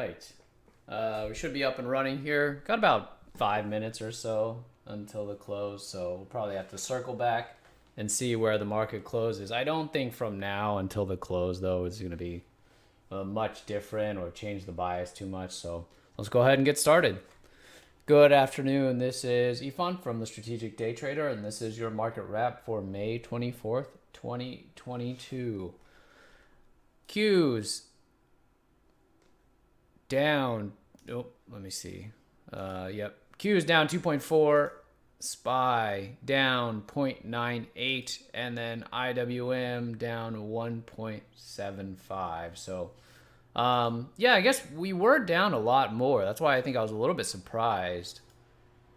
right. We should be up and running here. Got about 5 minutes or so until the close, so we'll probably have to circle back and see where the market closes. I don't think from now until the close, though, is going to be much different or change the bias too much. So let's go ahead and get started. Good afternoon. This is Ifan from the Strategic Day Trader, and this is your market wrap for May 24th, 2022. Qs down. Oh, let me see. Yep. Q is down 2.4. SPY down 0.98. And then IWM down 1.75. So, yeah, I guess we were down a lot more. That's why I think I was a little bit surprised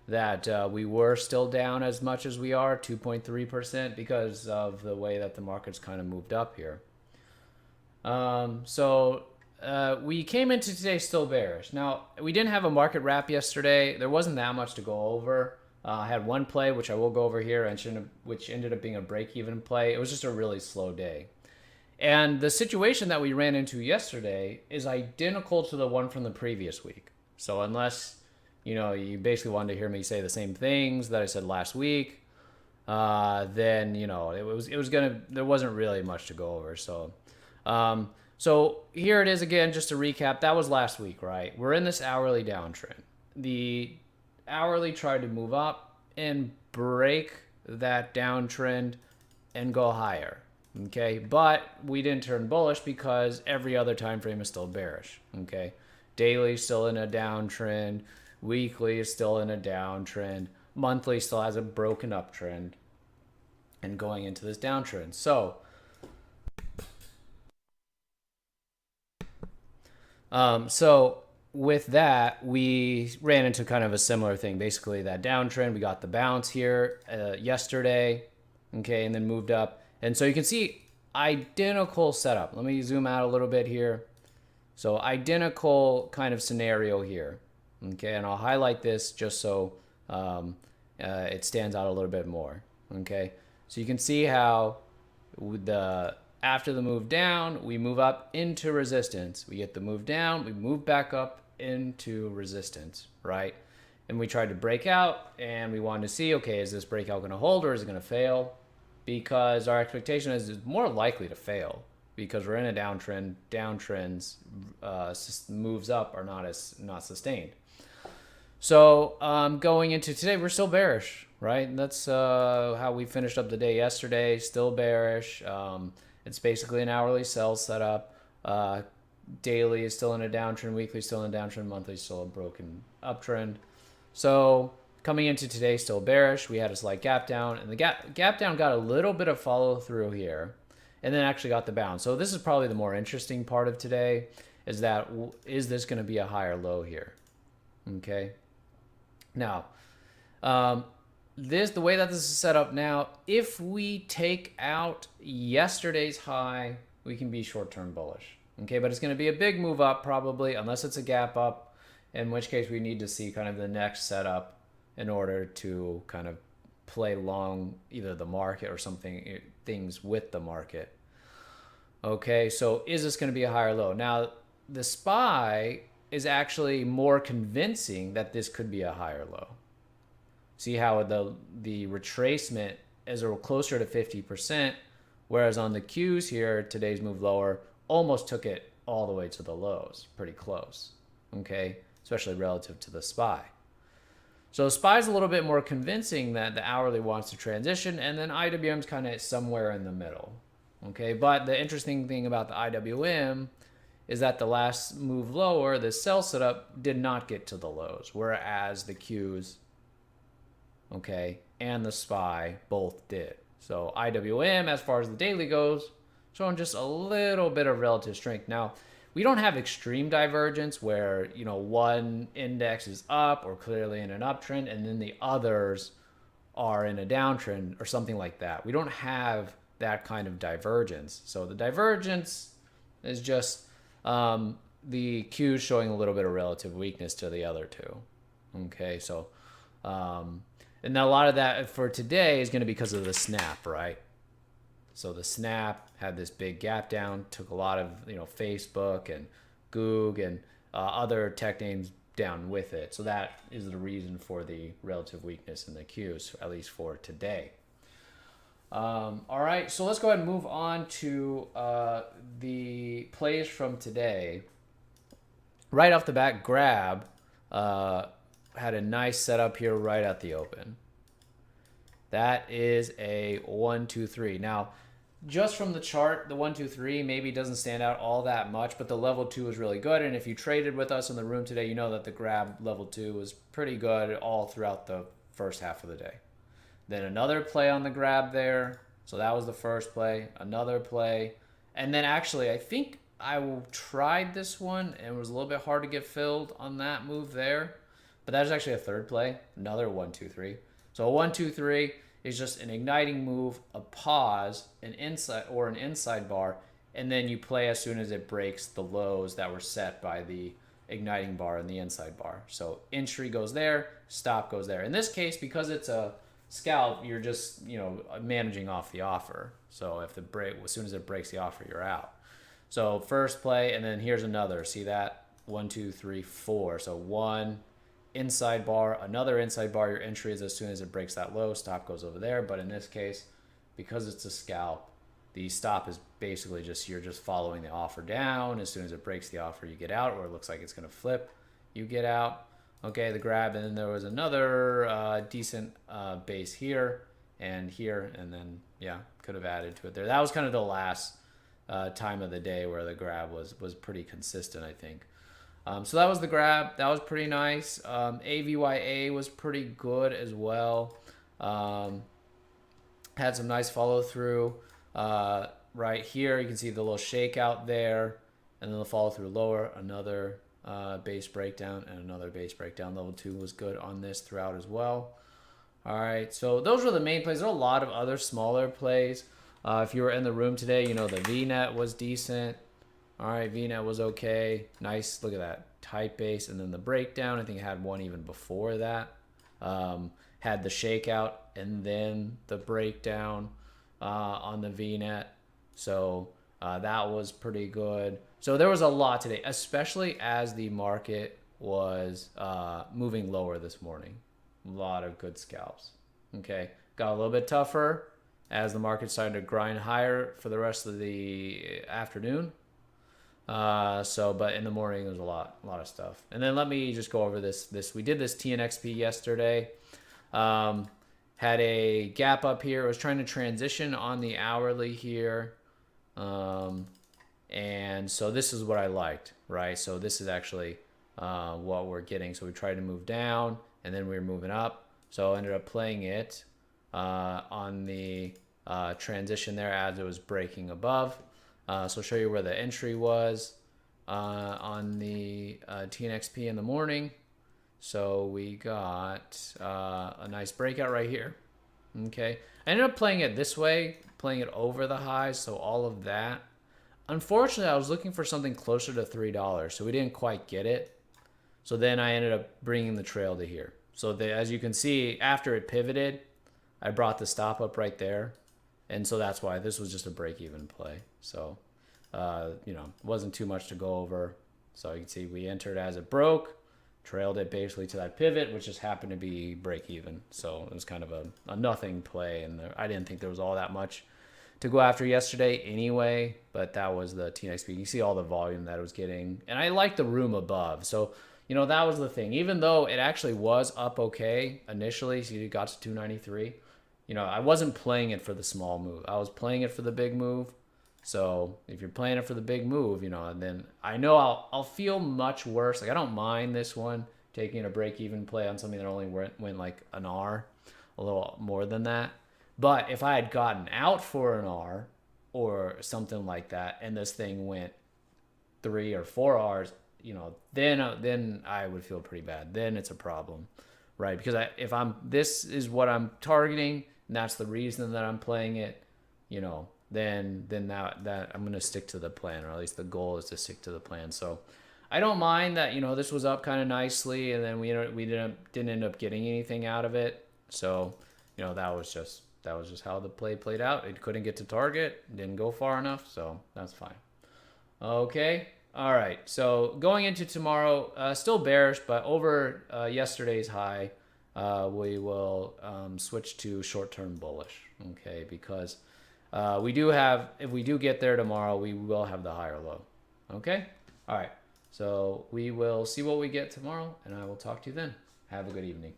that we were still down as much as we are, 2.3%, because of the way that the market's kind of moved up here. We came into today still bearish. Now, we didn't have a market wrap yesterday. There wasn't that much to go over. I had one play, which I will go over here, which ended up being a break-even play. It was just a really slow day. And the situation that we ran into yesterday is identical to the one from the previous week. So unless, you basically wanted to hear me say the same things that I said last week, then, there wasn't really much to go over. So here it is again, just to recap. That was last week, right? We're in this hourly downtrend. The hourly tried to move up and break that downtrend and go higher, okay? But we didn't turn bullish because every other time frame is still bearish, okay? Daily is still in a downtrend. Weekly is still in a downtrend. Monthly still has a broken uptrend and going into this downtrend. So with that, we ran into kind of a similar thing. Basically, that downtrend, we got the bounce here yesterday, okay, and then moved up. And so you can see identical setup. Let me zoom out a little bit here. So identical kind of scenario here, okay, and I'll highlight this just so it stands out a little bit more, okay. So you can see how after the move down, we move up into resistance. We get the move down, we move back up into resistance, right? And we tried to break out, and we wanted to see, okay, is this breakout going to hold or is it going to fail? Because our expectation is it's more likely to fail because we're in a downtrend. Downtrends, moves up are not sustained. So going into today, we're still bearish, right? That's how we finished up the day yesterday, still bearish. It's basically an hourly sell setup. Daily is still in a downtrend. Weekly is still in a downtrend. Monthly is still a broken uptrend. So coming into today, still bearish. We had a slight gap down, and the gap down got a little bit of follow through here, and then actually got the bounce. So this is probably the more interesting part of today. Is this going to be a higher low here? Okay. Now, the way that this is set up now, if we take out yesterday's high, we can be short-term bullish. Okay, but it's going to be a big move up probably, unless it's a gap up, in which case we need to see kind of the next setup in order to kind of play long either the market or things with the market. Okay, so is this going to be a higher low? Now, the SPY is actually more convincing that this could be a higher low. See how the retracement is closer to 50%, whereas on the Qs here, today's move lower almost took it all the way to the lows, pretty close, okay, especially relative to the SPY. So the SPY is a little bit more convincing that the hourly wants to transition, and then IWM is kind of somewhere in the middle, okay. But the interesting thing about the IWM is that the last move lower, the sell setup, did not get to the lows, whereas the Qs, okay, and the SPY both did. So IWM, as far as the daily goes, showing just a little bit of relative strength. Now, we don't have extreme divergence where, one index is up or clearly in an uptrend and then the others are in a downtrend or something like that. We don't have that kind of divergence. So the divergence is just the Qs showing a little bit of relative weakness to the other two. Okay, so and a lot of that for today is going to be because of the snap, right? So the snap had this big gap down, took a lot of Facebook and Goog and other tech names down with it. So that is the reason for the relative weakness in the Qs, at least for today. All right, so let's go ahead and move on to the plays from today. Right off the bat, Grab had a nice setup here right at the open. That is a 1, 2, 3. Now, just from the chart, the 1, 2, 3 maybe doesn't stand out all that much, but the level 2 is really good. And if you traded with us in the room today, you know that the Grab level 2 was pretty good all throughout the first half of the day. Then another play on the Grab there. So that was the first play. Another play. And then actually, I think I tried this one and it was a little bit hard to get filled on that move there. But that was actually a third play. Another 1, 2, 3. So a 1, 2, 3 is just an igniting move, a pause, an inside bar, and then you play as soon as it breaks the lows that were set by the igniting bar and the inside bar. So entry goes there, stop goes there. In this case, because it's a scalp, you're just, managing off the offer. So if as soon as it breaks the offer, you're out. So first play, and then here's another. See that? 1, 2, 3, 4. So one inside bar, another inside bar. Your entry is as soon as it breaks that low, stop goes over there. But in this case, because it's a scalp, the stop is basically you're just following the offer down. As soon as it breaks the offer, you get out, or it looks like it's going to flip, you get out. Okay, the Grab, and then there was another decent base here, and then, could have added to it there. That was kind of the last time of the day where the Grab was pretty consistent, I think. So that was the Grab. That was pretty nice. AVYA was pretty good as well. Had some nice follow through. Right here, you can see the little shakeout there, and then the follow through lower, another base breakdown, and another base breakdown. Level 2 was good on this throughout as well. All right, so those were the main plays. There are a lot of other smaller plays. If you were in the room today, the VNet was decent. All right, VNet was okay. Nice, look at that, tight base, and then the breakdown. I think it had one even before that. Had the shakeout and then the breakdown on the VNet. So that was pretty good. So there was a lot today, especially as the market was moving lower this morning. A lot of good scalps. Okay, got a little bit tougher as the market started to grind higher for the rest of the afternoon. But in the morning there's a lot of stuff. And then let me just go over this. We did this TNXP yesterday. Had a gap up here. I was trying to transition on the hourly here. And so this is what I liked, right? So this is actually what we're getting. So we tried to move down, and then we were moving up. So I ended up playing it on the transition there as it was breaking above. So I'll show you where the entry was on the TNXP in the morning. So we got a nice breakout right here. Okay, I ended up playing it this way, playing it over the highs, so all of that. Unfortunately, I was looking for something closer to $3, so we didn't quite get it. So then I ended up bringing the trail to here. So as you can see, after it pivoted, I brought the stop up right there. And so that's why this was just a break-even play. So, wasn't too much to go over. So you can see we entered as it broke, trailed it basically to that pivot, which just happened to be break-even. So it was kind of a nothing play. And I didn't think there was all that much to go after yesterday anyway, but that was the TNXP. You see all the volume that it was getting. And I like the room above. So, that was the thing. Even though it actually was up okay initially, so you got to 293, I wasn't playing it for the small move. I was playing it for the big move. So if you're playing it for the big move, then I know I'll feel much worse. Like, I don't mind this one, taking a break-even play on something that only went like an R, a little more than that. But if I had gotten out for an R or something like that, and this thing went 3 or 4 Rs, then I would feel pretty bad. Then it's a problem, right? Because this is what I'm targeting, and that's the reason that I'm playing it, then that I'm gonna stick to the plan, or at least the goal is to stick to the plan. So I don't mind that this was up kind of nicely, and then we didn't end up getting anything out of it. So that was just how the play played out. It couldn't get to target, didn't go far enough, so that's fine. Okay, All right. So going into tomorrow, still bearish, but over yesterday's high, we will switch to short-term bullish. Okay, because we do have, if we do get there tomorrow, we will have the higher low. Okay. All right. So we will see what we get tomorrow, and I will talk to you then. Have a good evening.